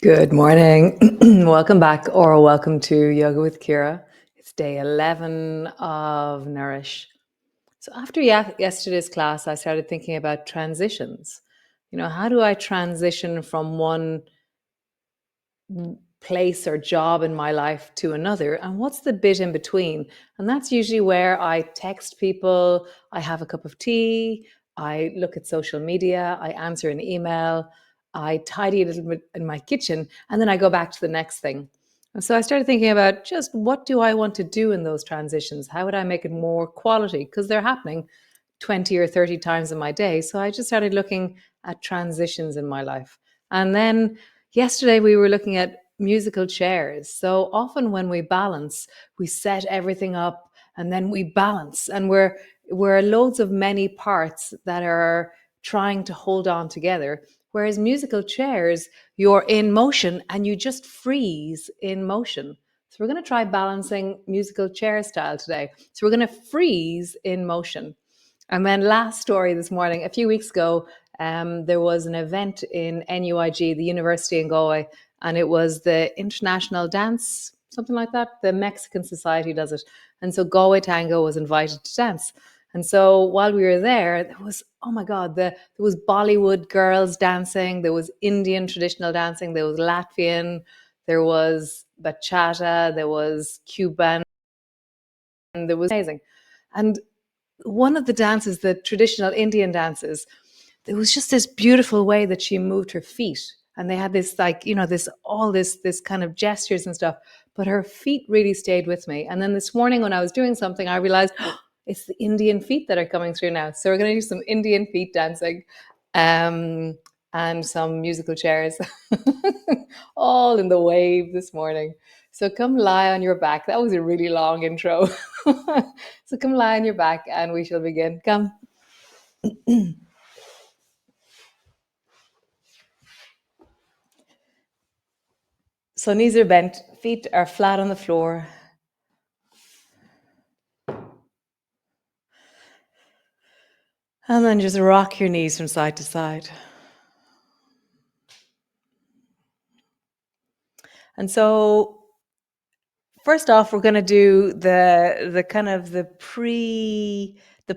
Good morning. Welcome back or welcome to Yoga with Ciara. It's day 11 of Nourish. So after yesterday's class, I started thinking about transitions. How do I transition from one place or job in my life to another? And what's the bit in between? And that's usually where I text people, I have a cup of tea, I look at social media, I answer an email, I tidy a little bit in my kitchen, and then I go back to the next thing. And so I started thinking about just what do I want to do in those transitions? How would I make it more quality? Because they're happening 20 or 30 times in my day. So I just started looking at transitions in my life. And then yesterday we were looking at musical chairs. So often when we balance, we set everything up and then we balance, and we're loads of many parts that are trying to hold on together. Whereas musical chairs, you're in motion and you just freeze in motion. So we're going to try balancing musical chair style today. So we're going to freeze in motion. And then last story this morning, a few weeks ago, there was an event in NUIG, the university in Galway, and it was the International Dance, something like that. The Mexican Society does it. And so Galway Tango was invited to dance. And so while we were there was, oh my God, there was Bollywood girls dancing, there was Indian traditional dancing, there was Latvian, there was bachata, there was Cuban, and there was amazing. And one of the dances, the traditional Indian dances, there was just this beautiful way that she moved her feet. And they had this like, this kind of gestures and stuff. But her feet really stayed with me. And then this morning when I was doing something, I realized it's the Indian feet that are coming through now. So we're going to do some Indian feet dancing. And some musical chairs, all in the wave this morning. So come lie on your back. That was a really long intro. So come lie on your back and we shall begin. Come. So knees are bent, feet are flat on the floor. And then just rock your knees from side to side. And so first off, we're going to do the kind of the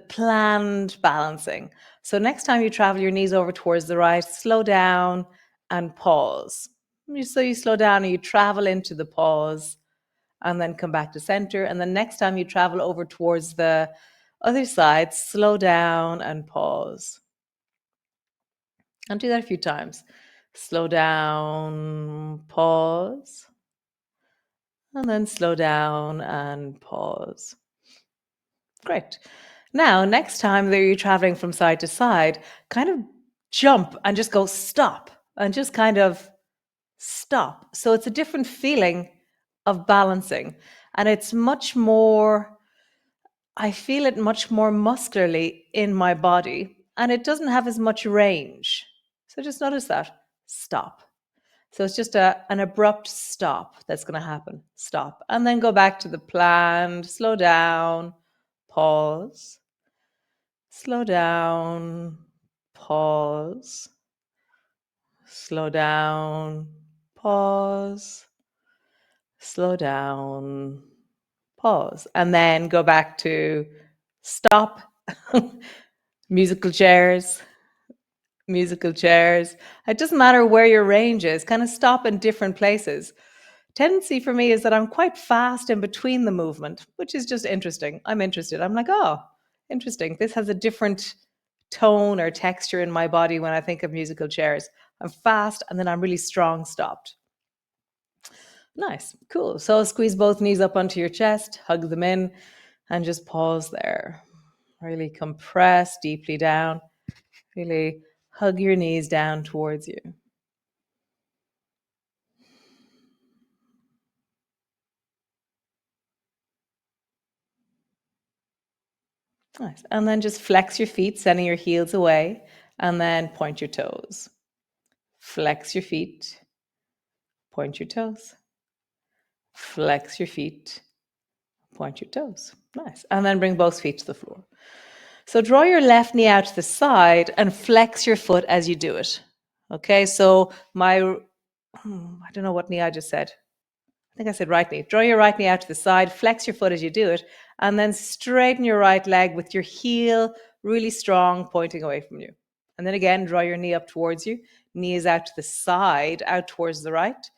planned balancing. So next time you travel your knees over towards the right, slow down and pause. So you slow down and you travel into the pause and then come back to center. And then next time you travel over towards the other side, slow down and pause. And do that a few times. Slow down, pause, and then slow down and pause. Great. Now, next time that you're traveling from side to side, kind of jump and just go stop and just kind of stop. So it's a different feeling of balancing. And it's much more, I feel it much more muscularly in my body. And it doesn't have as much range. So just notice that. Stop. So it's just an abrupt stop that's going to happen. Stop. And then go back to the planned, slow down, pause, slow down, pause, slow down, pause, slow down, pause. And then go back to stop, musical chairs, musical chairs. It doesn't matter where your range is, kind of stop in different places. Tendency for me is that I'm quite fast in between the movement, which is just interesting. I'm interested. I'm like, oh, interesting. This has a different tone or texture in my body when I think of musical chairs. I'm fast and then I'm really strong stopped. Nice, cool. So squeeze both knees up onto your chest, hug them in, and just pause there. Really compress deeply down. Really hug your knees down towards you. Nice. And then just flex your feet, sending your heels away, and then point your toes. Flex your feet, point your toes. Flex your feet, point your toes. Nice. And then bring both feet to the floor. So draw your left knee out to the side and flex your foot as you do it. Okay, so my I don't know what knee I just said. I think I said right knee. Draw your right knee out to the side, flex your foot as you do it, and then straighten your right leg with your heel really strong, pointing away from you. And then again, draw your knee up towards you. Knee is out to the side, out towards the right.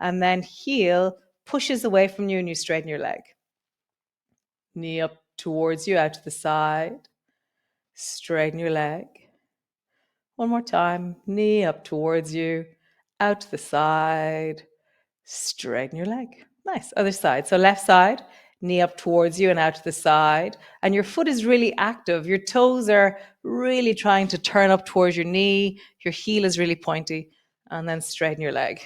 And then heel pushes away from you and you straighten your leg. Knee up towards you, out to the side. Straighten your leg. One more time. Knee up towards you, out to the side. Straighten your leg. Nice. Other side. So left side, knee up towards you and out to the side. And your foot is really active. Your toes are really trying to turn up towards your knee. Your heel is really pointy. And then straighten your leg.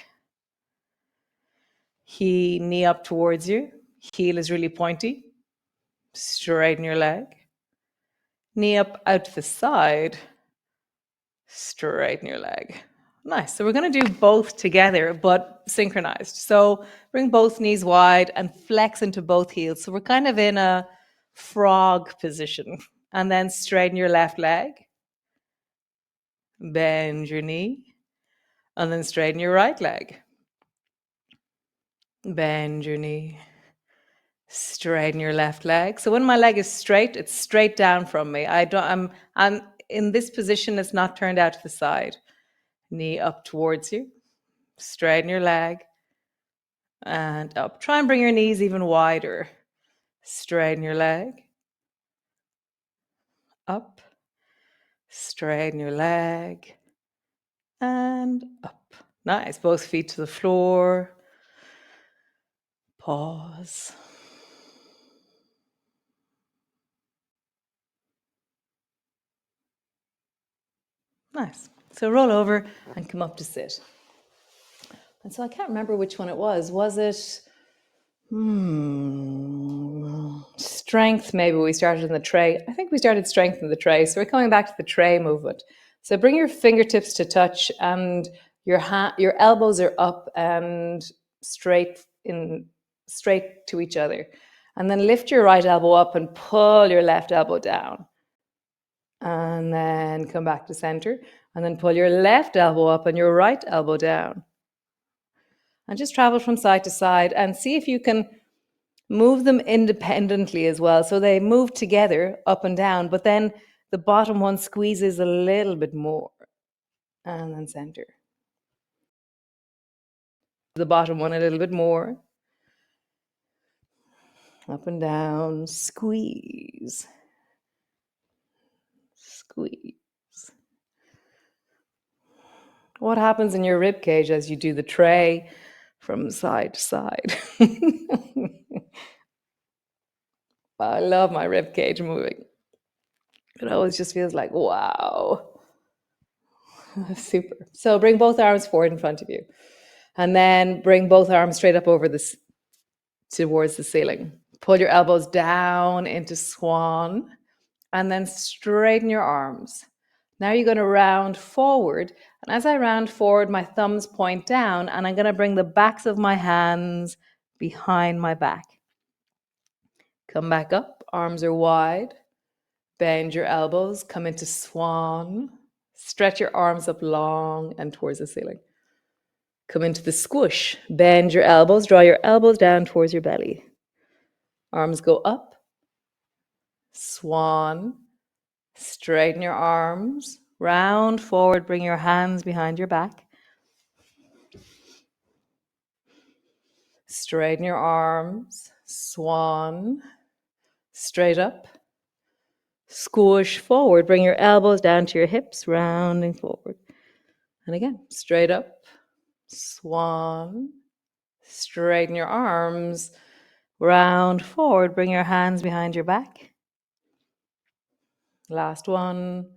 Knee up towards you. Heel is really pointy. Straighten your leg. Knee up out to the side. Straighten your leg. Nice. So we're going to do both together, but synchronized. So bring both knees wide and flex into both heels. So we're kind of in a frog position. And then straighten your left leg. Bend your knee. And then straighten your right leg. Bend your knee. Straighten your left leg. So when my leg is straight, it's straight down from me. I'm in this position, it's not turned out to the side. Knee up towards you. Straighten your leg. And up. Try and bring your knees even wider. Straighten your leg. Up. Straighten your leg. And up. Nice. Both feet to the floor. Pause. Nice. So roll over and come up to sit. And so I can't remember which one it was. Was it strength? Maybe we started in the tray. I think we started strength in the tray. So we're coming back to the tray movement. So bring your fingertips to touch, and your elbows are up and straight to each other. And then lift your right elbow up and pull your left elbow down. And then come back to center. And then pull your left elbow up and your right elbow down. And just travel from side to side and see if you can move them independently as well. So they move together up and down, but then the bottom one squeezes a little bit more. And then center. The bottom one a little bit more. Up and down. Squeeze. Squeeze. What happens in your rib cage as you do the tray from side to side? I love my rib cage moving. It always just feels like, wow. Super. So bring both arms forward in front of you. And then bring both arms straight up over this towards the ceiling. Pull your elbows down into swan. And then straighten your arms. Now you're going to round forward. And as I round forward, my thumbs point down, and I'm going to bring the backs of my hands behind my back. Come back up. Arms are wide. Bend your elbows. Come into swan. Stretch your arms up long and towards the ceiling. Come into the squish. Bend your elbows. Draw your elbows down towards your belly. Arms go up. Swan. Straighten your arms. Round forward. Bring your hands behind your back. Straighten your arms. Swan. Straight up. Squish forward. Bring your elbows down to your hips, rounding forward. And again, straight up. Swan. Straighten your arms. Round forward. Bring your hands behind your back. Last one.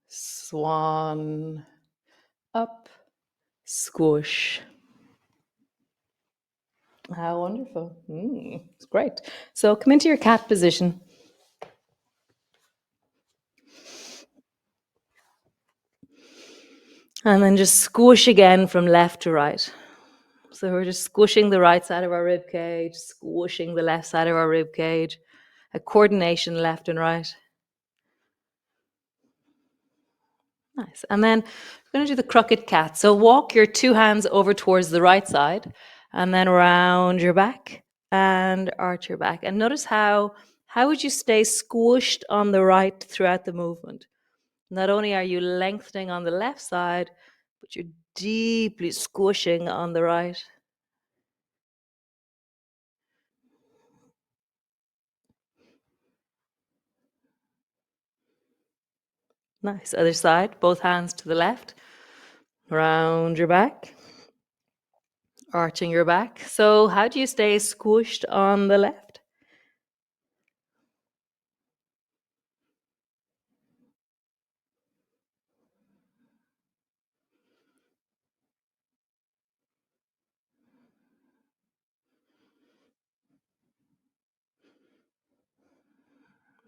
Swan. Up. Squish. How wonderful. It's great. So come into your cat position. And then just squish again from left to right. So we're just squishing the right side of our rib cage, squishing the left side of our rib cage. A coordination left and right. Nice. And then we're going to do the crooked cat. So walk your two hands over towards the right side and then round your back and arch your back. And notice how would you stay squished on the right throughout the movement? Not only are you lengthening on the left side, but you're deeply squishing on the right. Nice. Other side, both hands to the left. Round your back, arching your back. So, how do you stay squished on the left?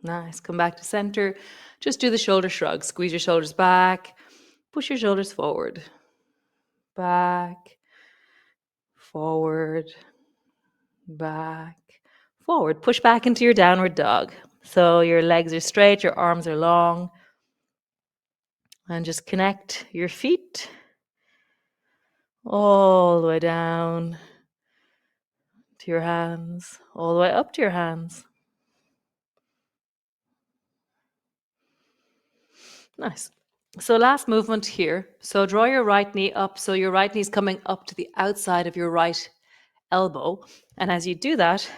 Nice. Come back to center. Just do the shoulder shrug. Squeeze your shoulders back. Push your shoulders forward. Back. Forward. Back. Forward. Push back into your downward dog. So your legs are straight, your arms are long. And just connect your feet all the way down to your hands, all the way up to your hands. Nice. So last movement here. So draw your right knee up. So your right knee is coming up to the outside of your right elbow. And as you do that,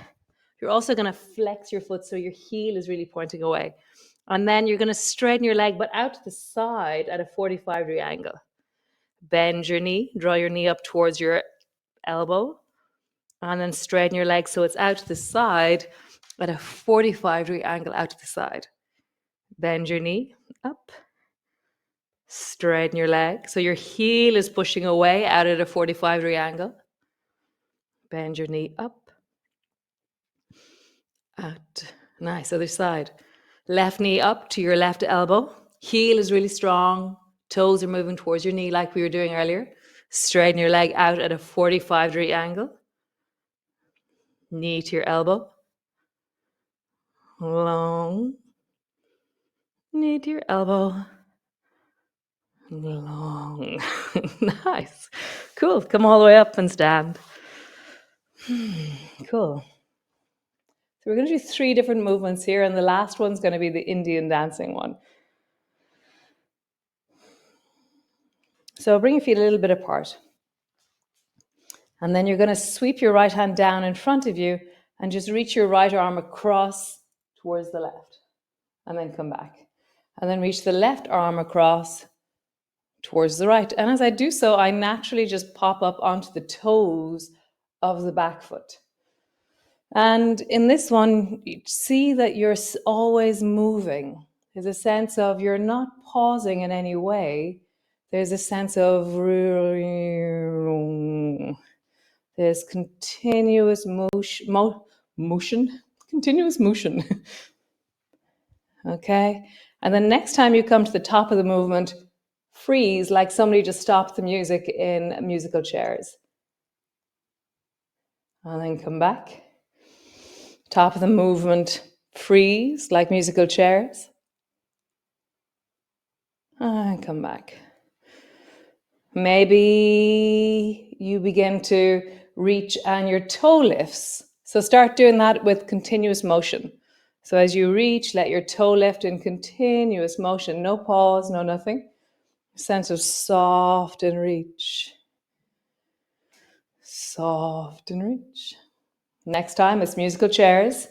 you're also going to flex your foot so your heel is really pointing away. And then you're going to straighten your leg, but out to the side at a 45-degree angle. Bend your knee, draw your knee up towards your elbow, and then straighten your leg so it's out to the side at a 45-degree angle out to the side. Bend your knee up, straighten your leg so your heel is pushing away out at a 45-degree angle. Bend your knee up, out. Nice. Other side. Left knee up to your left elbow. Heel is really strong. Toes are moving towards your knee like we were doing earlier. Straighten your leg out at a 45-degree angle. Knee to your elbow. Long. Knee to your elbow. Long. Nice. Cool. Come all the way up and stand. Cool. So we're going to do 3 different movements here, and the last one's going to be the Indian dancing one. So bring your feet a little bit apart. And then you're going to sweep your right hand down in front of you and just reach your right arm across towards the left. And then come back. And then reach the left arm across towards the right. And as I do so, I naturally just pop up onto the toes of the back foot. And in this one, you see that you're always moving. There's a sense of you're not pausing in any way. There's a sense of there's continuous motion, continuous motion. Okay. And then next time you come to the top of the movement, freeze like somebody just stopped the music in musical chairs. And then come back. Top of the movement, freeze like musical chairs. And come back. Maybe you begin to reach and your toe lifts. So start doing that with continuous motion. So as you reach, let your toe lift in continuous motion. No pause, no nothing. Sense of soft and reach. Soft and reach. Next time it's musical chairs.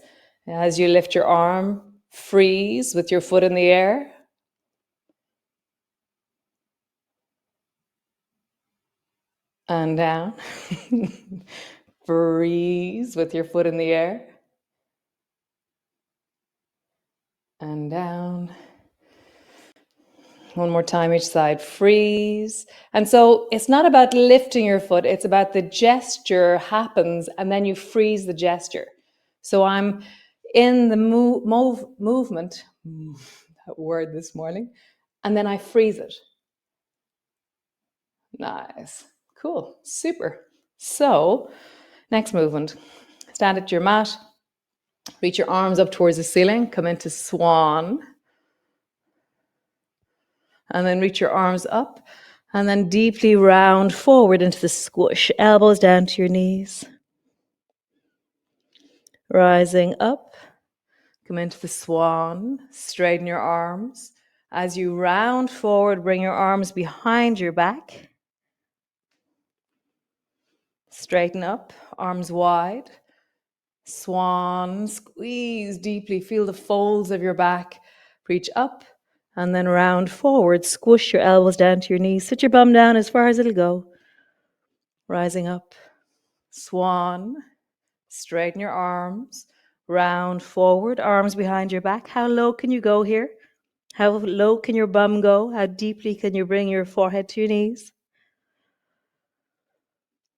As you lift your arm, freeze with your foot in the air. And down. Freeze with your foot in the air. And down. One more time each side. Freeze. And so it's not about lifting your foot, it's about the gesture happens and then you freeze the gesture. So I'm in the movement, that word this morning, and then I freeze it. Nice. Cool. Super. So, next movement. Stand at your mat. Reach your arms up towards the ceiling. Come into swan. And then reach your arms up and then deeply round forward into the squish. Elbows down to your knees. Rising up. Come into the swan. Straighten your arms. As you round forward, bring your arms behind your back. Straighten up, arms wide. Swan, squeeze deeply. Feel the folds of your back. Reach up and then round forward. Squish your elbows down to your knees. Sit your bum down as far as it'll go. Rising up. Swan. Straighten your arms. Round forward. Arms behind your back. How low can you go here? How low can your bum go? How deeply can you bring your forehead to your knees?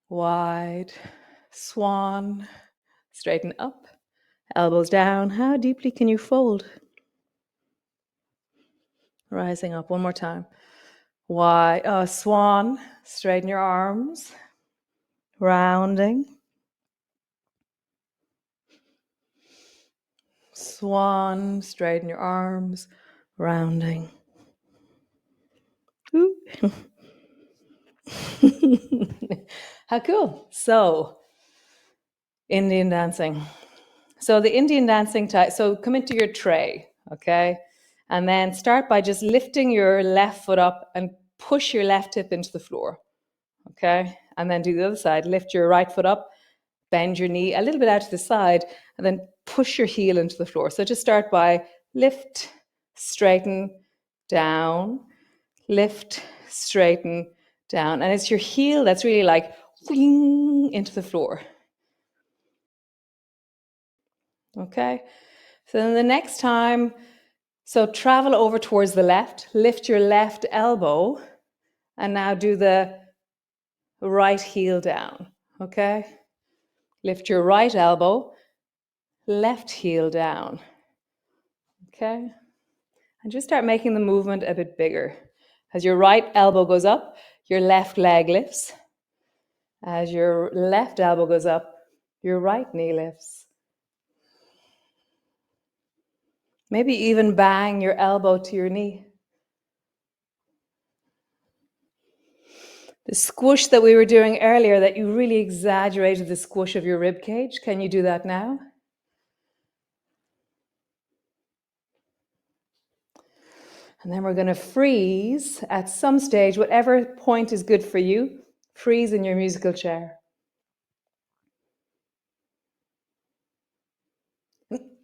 Wide. Swan. Straighten up. Elbows down. How deeply can you fold? Rising up. One more time. Wide. Swan. Straighten your arms. Rounding. Swan. Straighten your arms. Rounding. How cool. So, Indian dancing. So the Indian dancing type, so come into your tray, okay? And then start by just lifting your left foot up and push your left hip into the floor, okay? And then do the other side. Lift your right foot up, bend your knee a little bit out to the side, and then push your heel into the floor. So just start by lift, straighten, down, lift, straighten, down. And it's your heel that's really like wing into the floor. Okay? So then the next time, so travel over towards the left, lift your left elbow, and now do the right heel down. Okay? Lift your right elbow, left heel down. Okay? And just start making the movement a bit bigger. As your right elbow goes up, your left leg lifts. As your left elbow goes up, your right knee lifts. Maybe even bang your elbow to your knee. The squish that we were doing earlier, that you really exaggerated the squish of your rib cage. Can you do that now? And then we're going to freeze at some stage, whatever point is good for you. Freeze in your musical chair.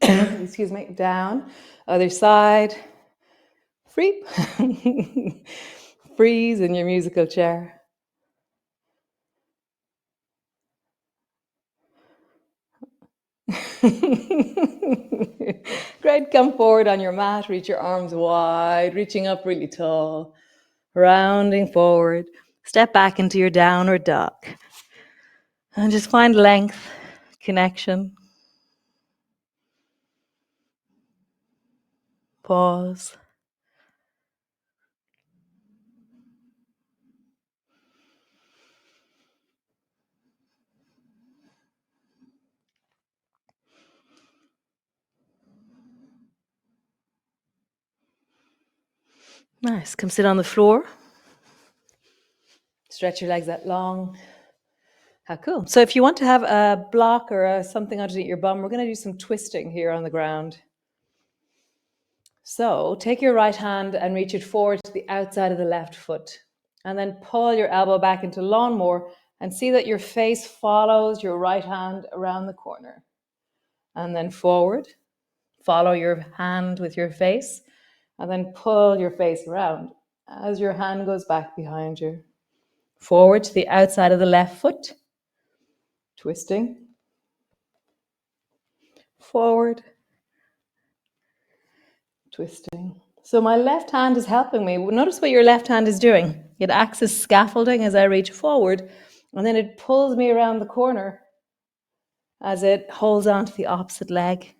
Excuse me. Down. Other side. Free. Freeze in your musical chair. Great. Come forward on your mat. Reach your arms wide, reaching up really tall. Rounding forward. Step back into your downward dog. And just find length, connection. Pause. Nice. Come sit on the floor. Stretch your legs out long. How cool. So if you want to have a block or something underneath your bum, we're going to do some twisting here on the ground. So take your right hand and reach it forward to the outside of the left foot. And then pull your elbow back into lawnmower and see that your face follows your right hand around the corner. And then forward. Follow your hand with your face. And then pull your face around as your hand goes back behind you. Forward to the outside of the left foot. Twisting. Forward. Twisting. So my left hand is helping me. Notice what your left hand is doing. It acts as scaffolding as I reach forward, and then it pulls me around the corner as it holds on to the opposite leg.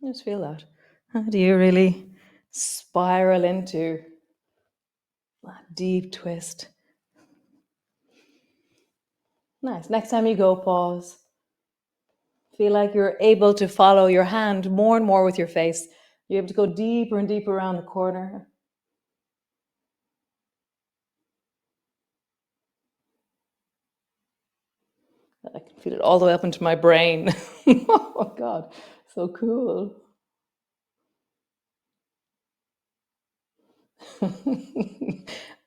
Just feel that. How do you really spiral into that deep twist? Nice. Next time you go, pause. Feel like you're able to follow your hand more and more with your face You're able to go deeper and deeper around the corner. I can feel it all the way up into my brain. Oh God, so cool.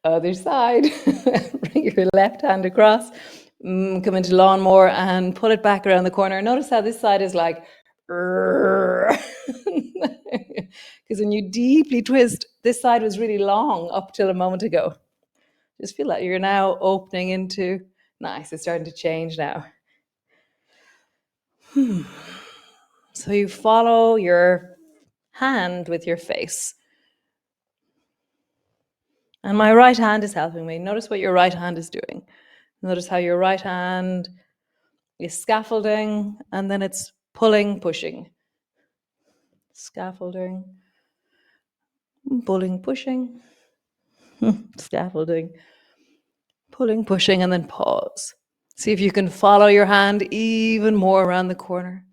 Other side. Bring your left hand across. Come into lawnmower and pull it back around the corner. Notice how this side is like, because when you deeply twist, this side was really long up till a moment ago. Just feel like you're now opening into, nice, it's starting to change now. So you follow your hand with your face. And my right hand is helping me. Notice what your right hand is doing. Notice how your right hand is scaffolding and then it's pulling, pushing. Scaffolding, pulling, pushing, scaffolding, pulling, pushing, and then pause. See if you can follow your hand even more around the corner.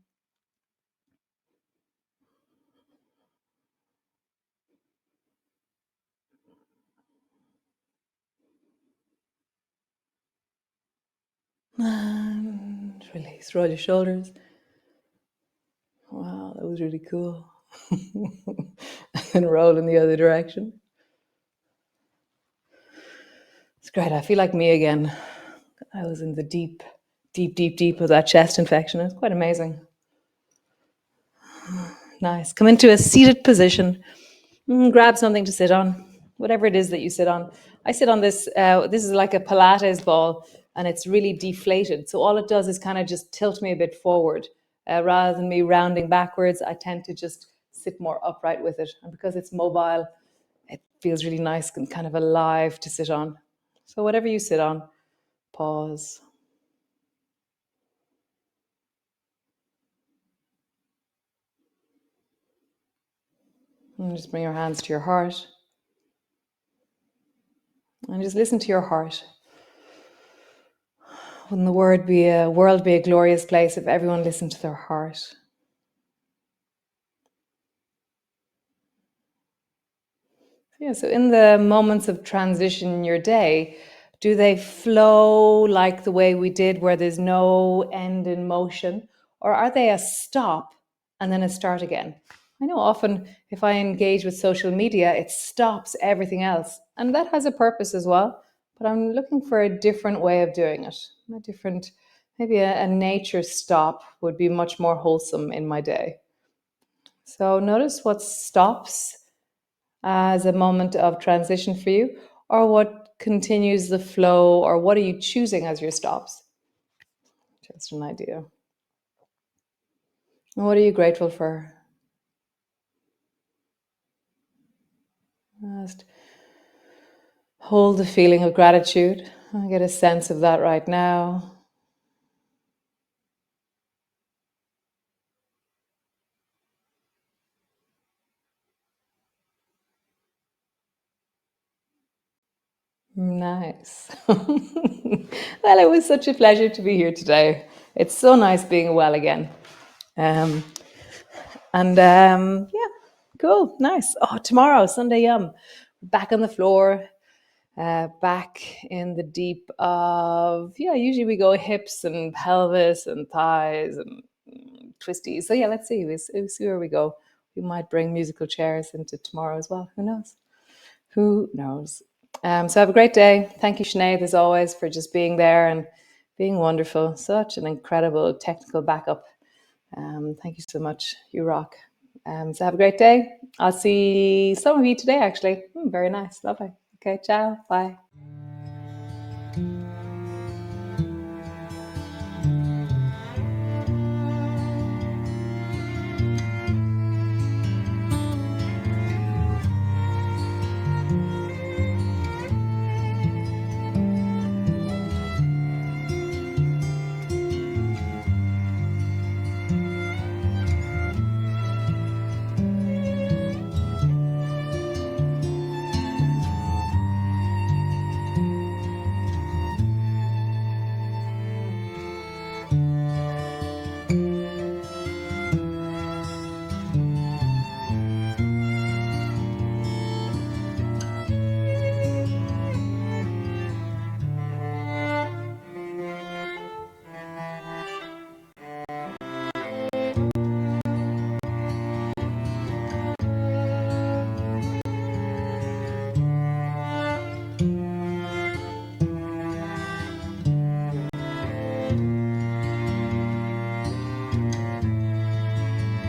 And release, roll your shoulders. Wow, that was really cool. And roll in the other direction. It's great. I feel like me again. I was in the deep, deep, deep, deep of that chest infection. It was quite amazing. Nice. Come into a seated position. Grab something to sit on, whatever it is that you sit on. I sit on this. This is like a Pilates ball, and it's really deflated. So all it does is kind of just tilt me a bit forward, rather than me rounding backwards. I tend to just sit more upright with it, and because it's mobile, it feels really nice and kind of alive to sit on. So whatever you sit on, pause. And just bring your hands to your heart. And just listen to your heart. Wouldn't the world be a glorious place if everyone listened to their heart? Yeah, so in the moments of transition in your day, do they flow like the way we did, where there's no end in motion? Or are they a stop and then a start again? I know often if I engage with social media, it stops everything else. And that has a purpose as well. But I'm looking for a different way of doing it. A different, maybe a nature stop would be much more wholesome in my day. So notice what stops as a moment of transition for you, or what continues the flow, or what are you choosing as your stops? Just an idea. And what are you grateful for? Just hold the feeling of gratitude. I get a sense of that right now. Nice. Well, it was such a pleasure to be here today. It's so nice being well again. Um, yeah, cool, nice. Oh, tomorrow, Sunday Yum. Back on the floor, back in the deep of, yeah, usually we go hips and pelvis and thighs and twisties. So yeah, let's see. We'll see where we go. We might bring musical chairs into tomorrow as well. Who knows? Who knows? So have a great day. Thank you, Sinead, as always, for just being there and being wonderful. Such an incredible technical backup. Thank you so much. You rock. So have a great day. I'll see some of you today, actually. Very nice. Lovely. Okay, ciao. Bye.